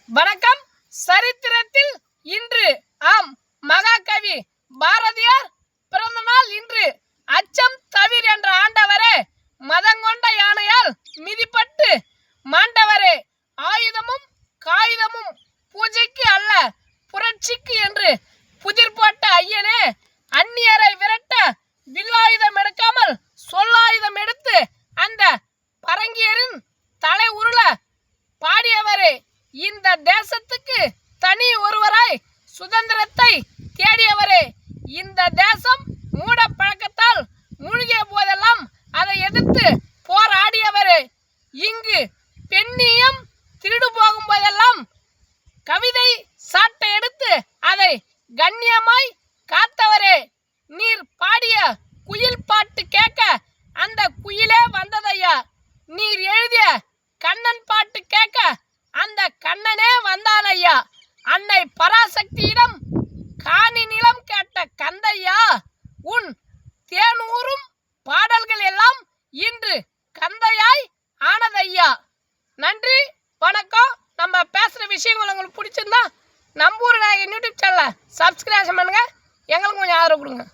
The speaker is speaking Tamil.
வணக்கம். சரித்திரத்தில் இன்று ஆம் மகாகவி பாரதியார் பிறந்த நாள் இன்று. அச்சம் தவிர் என்ற ஆண்டவரே, மதங்கொண்ட யானையால் மிதிப்பட்டு மாண்டவரே, ஆயுதமும் காயுதமும் பூஜைக்கு அல்ல புரட்சிக்கு என்று புதிர் போட்ட ஐயனே, அந்நியரை விரட்ட வில்லாயுதம் எடுக்காமல் சொல்லாயுதம் எடுத்து அந்த பரங்கியரின் தலை உருள பாடியவரே, இந்த தேசத்துக்கு தனி ஒருவராய் சுதந்திரத்தை தேடியவரே, இந்த தேசம் மூட பழக்கத்தால் மூழ்கிய போதெல்லாம் அதை எதிர்த்து போராடியவரே, இங்கு பெண்ணியம் திருடு போகும் போதெல்லாம் கவிதை சாட்டை எடுத்து அதை கண்ணியமாய் காத்தவரே, நீர் பாடிய குயில் பாட்டு கேட்க அந்த குயிலே வந்ததையா, நீர் எழுதிய கண்ணன் பாட்டு கேட்க அந்த கண்ணனே வந்தான் ஐயா, அன்னை பராசக்தியிடம் காணி நிலம் கேட்ட கந்தையா, உன் தேனூரும் பாடல்கள் எல்லாம் இன்று கந்தையாய் ஆனதையா. நன்றி, வணக்கம். நம்ம பேசுகிற விஷயங்கள் உங்களுக்கு பிடிச்சிருந்தா நம்பூர் நாயகன் யூடியூப் சேனலை சப்ஸ்கிரைப் பண்ணுங்க, எங்களுக்கு கொஞ்சம் ஆதரவு கொடுங்க.